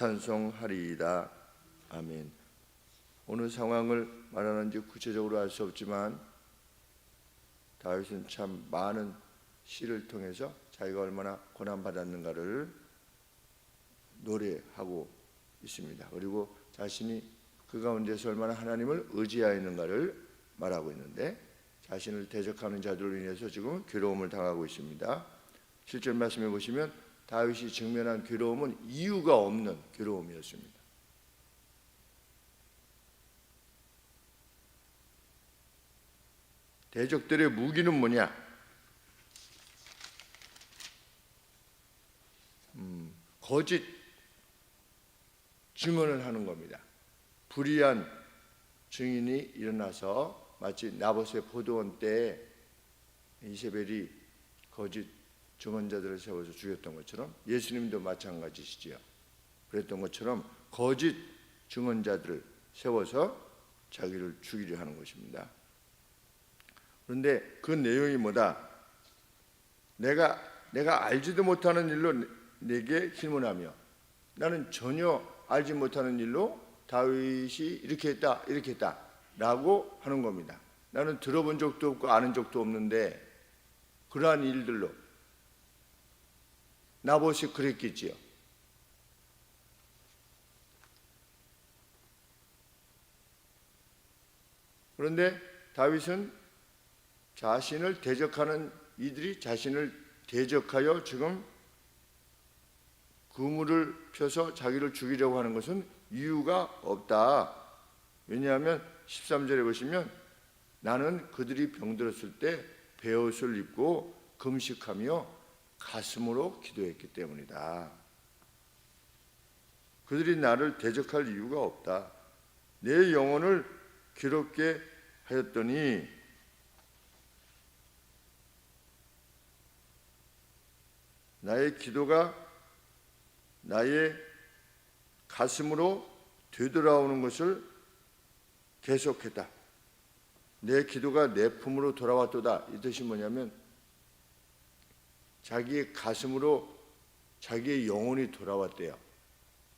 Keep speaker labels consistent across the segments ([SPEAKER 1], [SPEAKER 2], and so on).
[SPEAKER 1] 찬송하리이다. 아멘. 어느 상황을 말하는지 구체적으로 알 수 없지만 다윗은 참 많은 시를 통해서 자기가 얼마나 고난받았는가를 노래하고 있습니다. 그리고 자신이 그 가운데서 얼마나 하나님을 의지하였는가를 말하고 있는데, 자신을 대적하는 자들로 인해서 지금 괴로움을 당하고 있습니다. 7절 말씀해 보시면 다윗이 직면한 괴로움은 이유가 없는 괴로움이었습니다. 대적들의 무기는 뭐냐? 거짓 증언을 하는 겁니다. 불의한 증인이 일어나서 마치 나봇의 포도원 때 이세벨이 거짓 증언자들을 세워서 죽였던 것처럼 예수님도 마찬가지시지요. 그랬던 것처럼 거짓 증언자들을 세워서 자기를 죽이려 하는 것입니다. 그런데 그 내용이 뭐다? 내가 알지도 못하는 일로 내게 질문하며, 나는 전혀 알지 못하는 일로 다윗이 이렇게 했다 라고 하는 겁니다. 나는 들어본 적도 없고 아는 적도 없는데 그러한 일들로 나봇이 그랬겠지요. 그런데 다윗은 자신을 대적하는 이들이 자신을 대적하여 지금 그물을 펴서 자기를 죽이려고 하는 것은 이유가 없다. 왜냐하면 13절에 보시면 나는 그들이 병들었을 때 베옷을 입고 금식하며 가슴으로 기도했기 때문이다. 그들이 나를 대적할 이유가 없다. 내 영혼을 괴롭게 하였더니 나의 기도가 나의 가슴으로 되돌아오는 것을 계속했다. 내 기도가 내 품으로 돌아왔도다. 이 뜻이 뭐냐면 자기의 가슴으로 자기의 영혼이 돌아왔대요.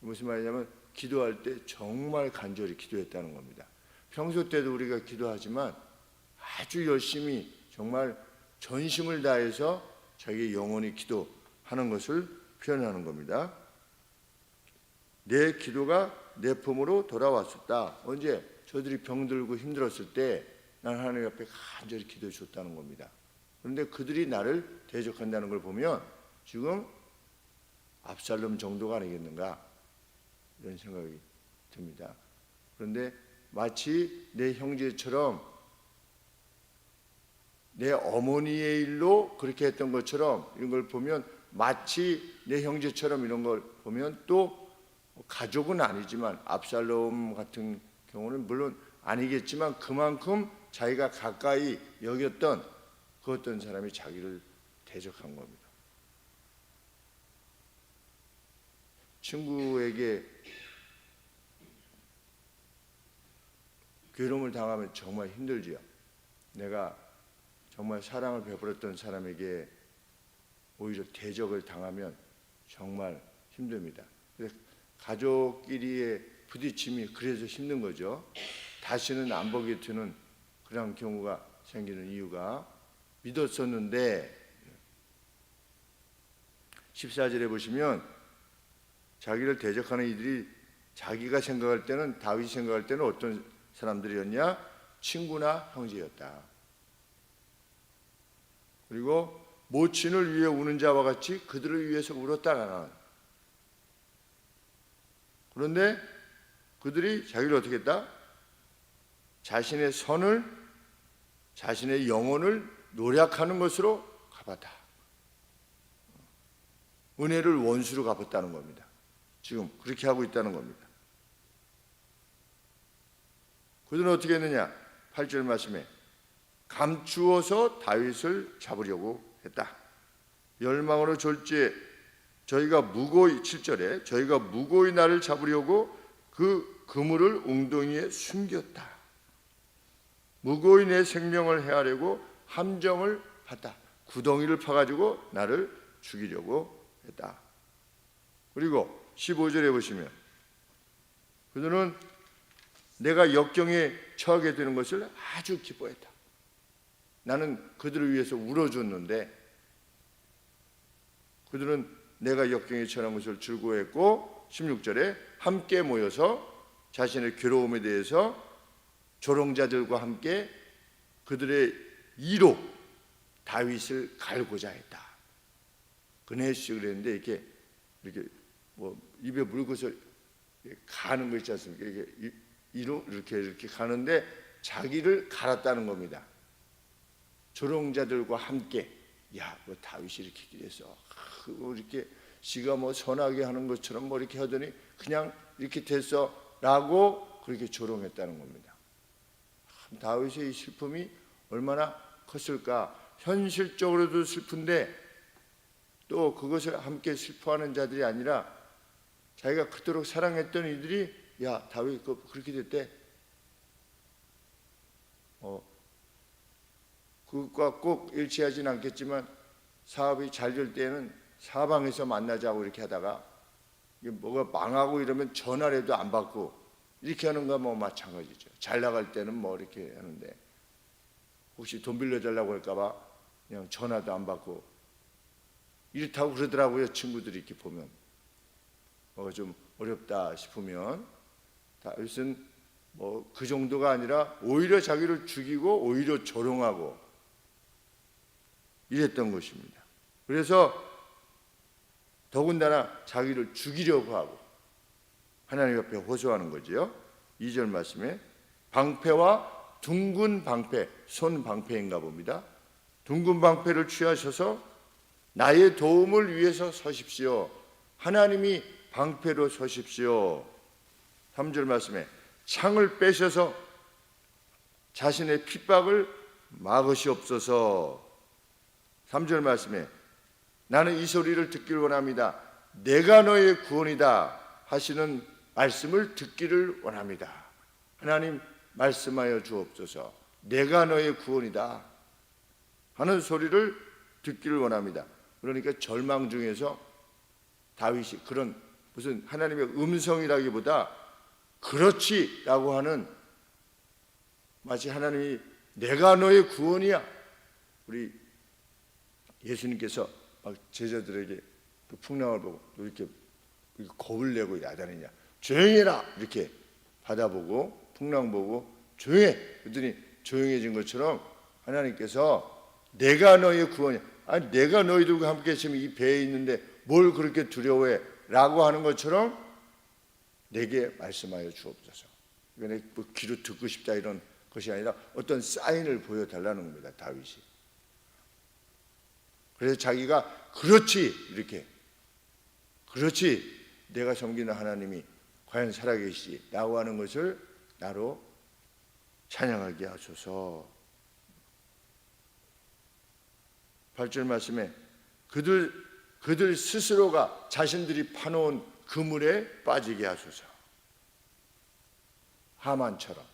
[SPEAKER 1] 무슨 말이냐면 기도할 때 정말 간절히 기도했다는 겁니다. 평소 때도 우리가 기도하지만 아주 열심히 정말 전심을 다해서 자기의 영혼이 기도하는 것을 표현하는 겁니다. 내 기도가 내 품으로 돌아왔었다. 언제? 저들이 병들고 힘들었을 때 난 하나님 앞에 간절히 기도해 줬다는 겁니다. 그런데 그들이 나를 대적한다는 걸 보면 지금 압살롬 정도가 아니겠는가 이런 생각이 듭니다. 그런데 마치 내 형제처럼 내 어머니의 일로 그렇게 했던 것처럼 이런 걸 보면 마치 내 형제처럼 이런 걸 보면 또 가족은 아니지만 압살롬 같은 경우는 물론 아니겠지만 그만큼 자기가 가까이 여겼던 그 어떤 사람이 자기를 대적한 겁니다. 친구에게 괴로움을 당하면 정말 힘들지요. 내가 정말 사랑을 베풀었던 사람에게 오히려 대적을 당하면 정말 힘듭니다. 가족끼리의 부딪힘이 그래서 힘든 거죠. 다시는 안 보게 되는 그런 경우가 생기는 이유가 믿었었는데 14절에 보시면 자기를 대적하는 이들이 자기가 생각할 때는 다윗이 생각할 때는 어떤 사람들이었냐? 친구나 형제였다. 그리고 모친을 위해 우는 자와 같이 그들을 위해서 울었다가는, 그런데 그들이 자기를 어떻게 했다? 자신의 선을, 자신의 영혼을 노력하는 것으로 갚았다. 은혜를 원수로 갚았다는 겁니다. 지금 그렇게 하고 있다는 겁니다. 그들은 어떻게 했느냐? 8절 말씀에 감추어서 다윗을 잡으려고 했다. 열망으로 졸지에 저희가 무고히, 7절에 저희가 무고히 나를 잡으려고 그 그물을 웅덩이에 숨겼다. 무고히 내 생명을 해하려고 함정을 봤다. 구덩이를 파가지고 나를 죽이려고 했다. 그리고 15절에 보시면 그들은 내가 역경에 처하게 되는 것을 아주 기뻐했다. 나는 그들을 위해서 울어줬는데 그들은 내가 역경에 처한 것을 즐거워했고 16절에 함께 모여서 자신의 괴로움에 대해서 조롱자들과 함께 그들의 이로 다윗을 갈고자 했다. 그네시 그랬는데 이렇게 뭐 입에 물고서 가는 거 있지 않습니까? 이게 이로 이렇게 가는데 자기를 갈았다는 겁니다. 조롱자들과 함께 야, 뭐 다윗이 이렇게 길했어. 이렇게 지가 뭐 선하게 하는 것처럼 뭐 이렇게 하더니 그냥 이렇게 됐어라고 그렇게 조롱했다는 겁니다. 다윗의 이 슬픔이 얼마나 컸을까? 현실적으로도 슬픈데 또 그것을 함께 슬퍼하는 자들이 아니라 자기가 그토록 사랑했던 이들이 야, 다윗 그렇게 됐대. 그것과 꼭 일치하지는 않겠지만 사업이 잘 될 때는 사방에서 만나자고 이렇게 하다가 뭐가 망하고 이러면 전화를 해도 안 받고 이렇게 하는 거 뭐 마찬가지죠. 잘 나갈 때는 뭐 이렇게 하는데 혹시 돈 빌려달라고 할까봐 그냥 전화도 안 받고 이렇다고 그러더라고요. 친구들이 이렇게 보면 좀 어렵다 싶으면 다윗은 뭐 그 정도가 아니라 오히려 자기를 죽이고 오히려 조롱하고 이랬던 것입니다. 그래서 더군다나 자기를 죽이려고 하고 하나님 앞에 호소하는 거지요. 2절 말씀에 방패와 둥근 방패, 손 방패인가 봅니다. 둥근 방패를 취하셔서 나의 도움을 위해서 서십시오. 하나님이 방패로 서십시오. 3절 말씀에 창을 빼셔서 자신의 핍박을 막으시옵소서. 3절 말씀에 나는 이 소리를 듣기를 원합니다. 내가 너의 구원이다 하시는 말씀을 듣기를 원합니다. 하나님 말씀하여 주옵소서. 내가 너의 구원이다 하는 소리를 듣기를 원합니다. 그러니까 절망 중에서 다윗이 그런 무슨 하나님의 음성이라기보다 그렇지라고 하는 마치 하나님이 내가 너의 구원이야. 우리 예수님께서 막 제자들에게 그 풍랑을 보고 이렇게 겁을 내고 야단이냐 조용히 해라 이렇게 받아보고 풍랑 보고 조용해 그랬더니 조용해진 것처럼 하나님께서 내가 너의 구원이야. 아니 내가 너희들과 함께 지금 이 배에 있는데 뭘 그렇게 두려워해 라고 하는 것처럼 내게 말씀하여 주옵소서. 이거는 뭐 귀로 듣고 싶다 이런 것이 아니라 어떤 사인을 보여달라는 겁니다. 다윗이. 그래서 자기가 그렇지 이렇게 그렇지 내가 섬기는 하나님이 과연 살아계시지 라고 하는 것을 나로 찬양하게 하소서. 8절 말씀에 그들 스스로가 자신들이 파놓은 그물에 빠지게 하소서. 하만처럼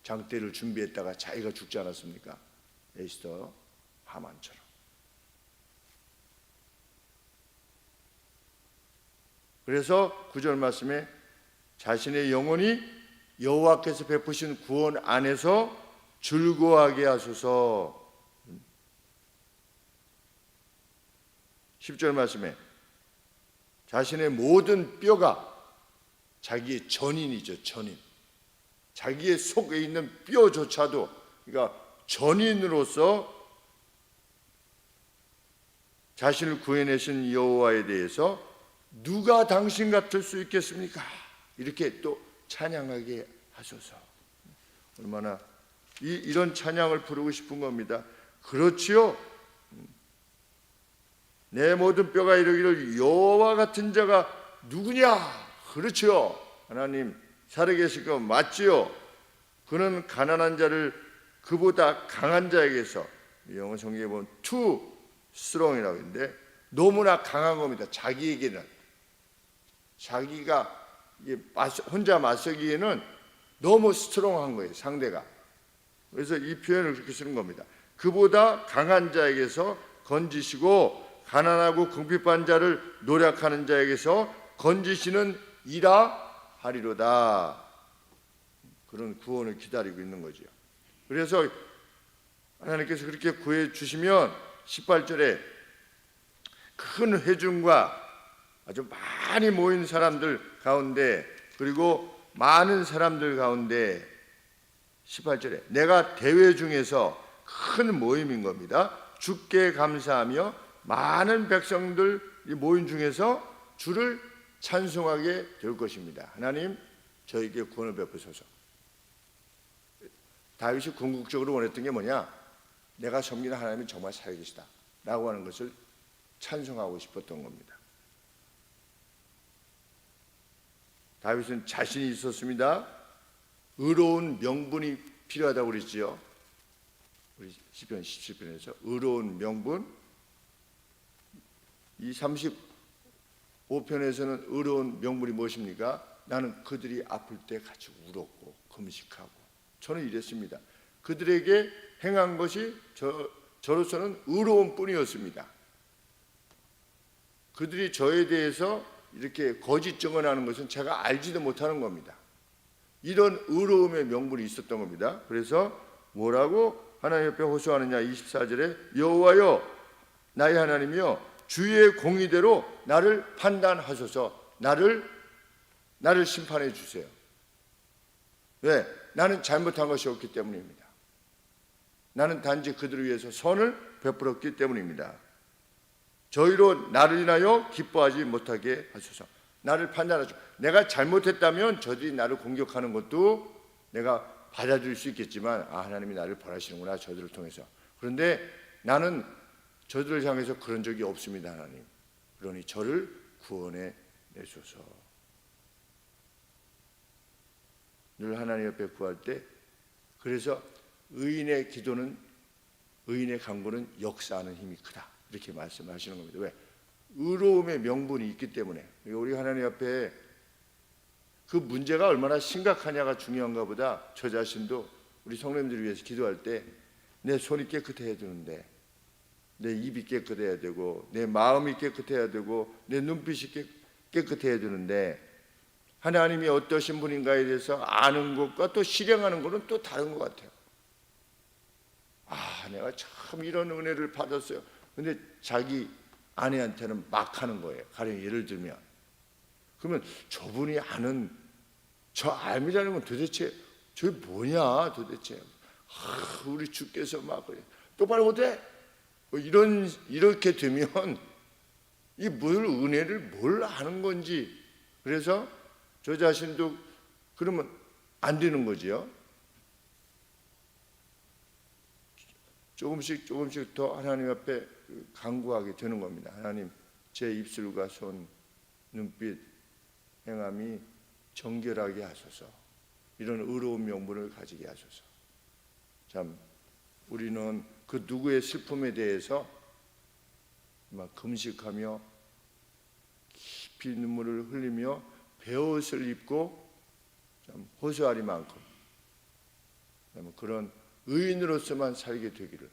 [SPEAKER 1] 장대를 준비했다가 자기가 죽지 않았습니까? 에스더 하만처럼. 그래서 9절 말씀에 자신의 영혼이 여호와께서 베푸신 구원 안에서 즐거워하게 하소서. 10절 말씀에 자신의 모든 뼈가 자기의 전인이죠. 전인. 자기의 속에 있는 뼈조차도 그러니까 전인으로서 자신을 구해내신 여호와에 대해서 누가 당신 같을 수 있겠습니까? 이렇게 또 찬양하게 하소서. 얼마나 이런 찬양을 부르고 싶은 겁니다. 그렇지요. 내 모든 뼈가 이르기를 여호와 같은 자가 누구냐? 그렇지요. 하나님 살아계실 거 맞지요. 그는 가난한 자를 그보다 강한 자에게서 영어 성경에 보면 too strong이라고 했는데 너무나 강한 겁니다. 자기에게는 자기가 혼자 맞서기에는 너무 스트롱한 거예요. 상대가. 그래서 이 표현을 그렇게 쓰는 겁니다. 그보다 강한 자에게서 건지시고 가난하고 궁핍한 자를 노력하는 자에게서 건지시는 이라 하리로다. 그런 구원을 기다리고 있는 거죠. 그래서 하나님께서 그렇게 구해 주시면 18절에 큰 회중과 아주 많이 모인 사람들 가운데, 그리고 많은 사람들 가운데 18절에 내가 대회 중에서 큰 모임인 겁니다. 주께 감사하며 많은 백성들이 모인 중에서 주를 찬송하게 될 것입니다. 하나님 저에게 구원을 베푸소서. 다윗이 궁극적으로 원했던 게 뭐냐? 내가 섬기는 하나님이 정말 살아계시다 라고 하는 것을 찬송하고 싶었던 겁니다. 다윗은 자신이 있었습니다. 의로운 명분이 필요하다고 그랬지요. 우리 시편 17편에서 의로운 명분. 이 35편에서는 의로운 명분이 무엇입니까? 나는 그들이 아플 때 같이 울었고 금식하고. 저는 이랬습니다. 그들에게 행한 것이 저로서는 의로운 뿐이었습니다. 그들이 저에 대해서 이렇게 거짓 증언하는 것은 제가 알지도 못하는 겁니다. 이런 의로움의 명분이 있었던 겁니다. 그래서 뭐라고 하나님 옆에 호소하느냐? 24절에 여호와여 나의 하나님이여 주의 공의대로 나를 판단하소서. 나를 심판해 주세요. 왜? 나는 잘못한 것이 없기 때문입니다. 나는 단지 그들을 위해서 선을 베풀었기 때문입니다. 저희로 나를 인하여 기뻐하지 못하게 하소서. 나를 판단하소서. 내가 잘못했다면 저들이 나를 공격하는 것도 내가 받아들일 수 있겠지만 하나님이 나를 벌하시는구나 저들을 통해서. 그런데 나는 저들을 향해서 그런 적이 없습니다. 하나님. 그러니 저를 구원해 내소서. 늘 하나님 옆에 구할 때, 그래서 의인의 기도는, 의인의 간구는 역사하는 힘이 크다 이렇게 말씀하시는 겁니다. 왜? 의로움의 명분이 있기 때문에. 우리 하나님 앞에 그 문제가 얼마나 심각하냐가 중요한가 보다 저 자신도 우리 성도님들을 위해서 기도할 때 내 손이 깨끗해야 되는데, 내 입이 깨끗해야 되고, 내 마음이 깨끗해야 되고, 내 눈빛이 깨끗해야 되는데, 하나님이 어떠신 분인가에 대해서 아는 것과 또 실행하는 것은 또 다른 것 같아요. 내가 참 이런 은혜를 받았어요. 근데 자기 아내한테는 막 하는 거예요. 가령 예를 들면, 그러면 저분이 아는 저 알미라는 건 도대체 저게 뭐냐 도대체. 우리 주께서 막 그래. 똑바로 못해? 이렇게 되면 이 뭘 은혜를 뭘 아는 건지. 그래서 저 자신도 그러면 안 되는 거지요. 조금씩 더 하나님 앞에 간구하게 되는 겁니다. 하나님, 제 입술과 손, 눈빛, 행함이 정결하게 하소서. 이런 의로운 명분을 가지게 하소서. 참 우리는 그 누구의 슬픔에 대해서 막 금식하며 깊이 눈물을 흘리며 베옷을 입고 참 호소하리만큼 그런 의인으로서만 살게 되기를,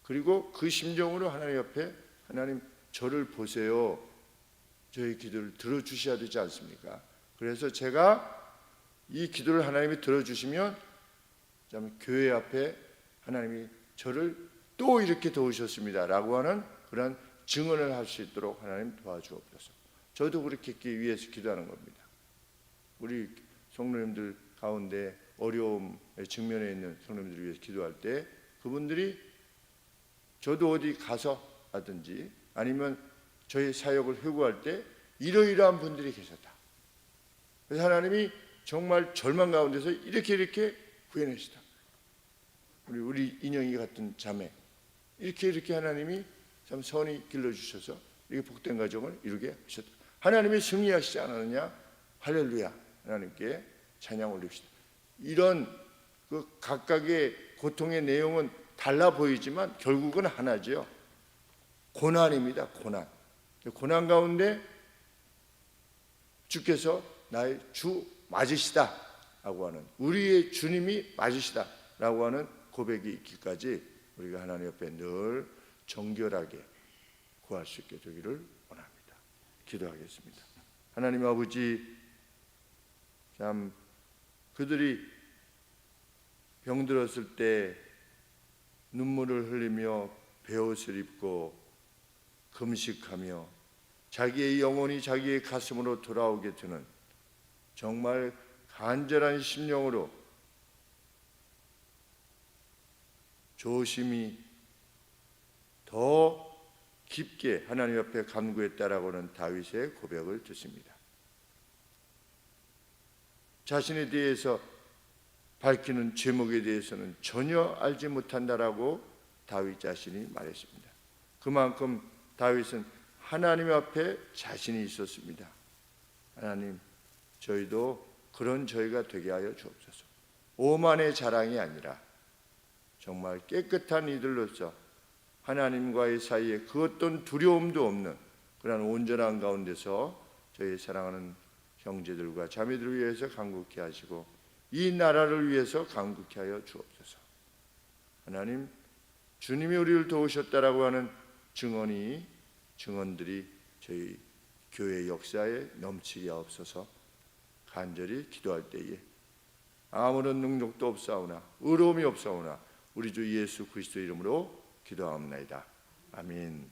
[SPEAKER 1] 그리고 그 심정으로 하나님 옆에 하나님 저를 보세요. 저의 기도를 들어주셔야 되지 않습니까? 그래서 제가 이 기도를 하나님이 들어주시면 참 교회 앞에 하나님이 저를 또 이렇게 도우셨습니다 라고 하는 그런 증언을 할 수 있도록 하나님 도와주옵소서. 저도 그렇게 있기 위해서 기도하는 겁니다. 우리 성도님들 가운데 어려움에 직면해 있는 성도님들을 위해서 기도할 때 그분들이 저도 어디 가서 하든지 아니면 저희 사역을 회고할 때 이러이러한 분들이 계셨다. 그래서 하나님이 정말 절망 가운데서 이렇게 구해내시다. 우리 인영이 같은 자매 이렇게 하나님이 참 선히 길러주셔서 이렇게 복된 가정을 이루게 하셨다. 하나님이 승리하시지 않았느냐? 할렐루야. 하나님께 찬양 올립시다. 이런 그 각각의 고통의 내용은 달라 보이지만 결국은 하나죠. 고난입니다. 고난 가운데 주께서 나의 주 맞으시다 라고 하는, 우리의 주님이 맞으시다 라고 하는 고백이 있기까지 우리가 하나님 옆에 늘 정결하게 구할 수 있게 되기를 원합니다. 기도하겠습니다. 하나님 아버지, 참 그들이 병들었을 때 눈물을 흘리며 베옷을 입고 금식하며 자기의 영혼이 자기의 가슴으로 돌아오게 되는 정말 간절한 심령으로 조심히 더 깊게 하나님 앞에 간구했다라고 하는 다윗의 고백을 듣습니다. 자신에 대해서 밝히는 제목에 대해서는 전혀 알지 못한다라고 다윗 자신이 말했습니다. 그만큼 다윗은 하나님 앞에 자신이 있었습니다. 하나님, 저희도 그런 저희가 되게 하여 주옵소서. 오만의 자랑이 아니라 정말 깨끗한 이들로서 하나님과의 사이에 그 어떤 두려움도 없는 그런 온전한 가운데서 저희 사랑하는 형제들과 자매들을 위해서 간구케 하시고 이 나라를 위해서 간구케 하여 주옵소서. 하나님, 주님이 우리를 도우셨다라고 하는 증언들이 저희 교회 역사에 넘치게 하옵소서. 간절히 기도할 때에 아무런 능력도 없사오나 의로움이 없사오나 우리 주 예수 그리스도 이름으로 기도하옵나이다. 아멘.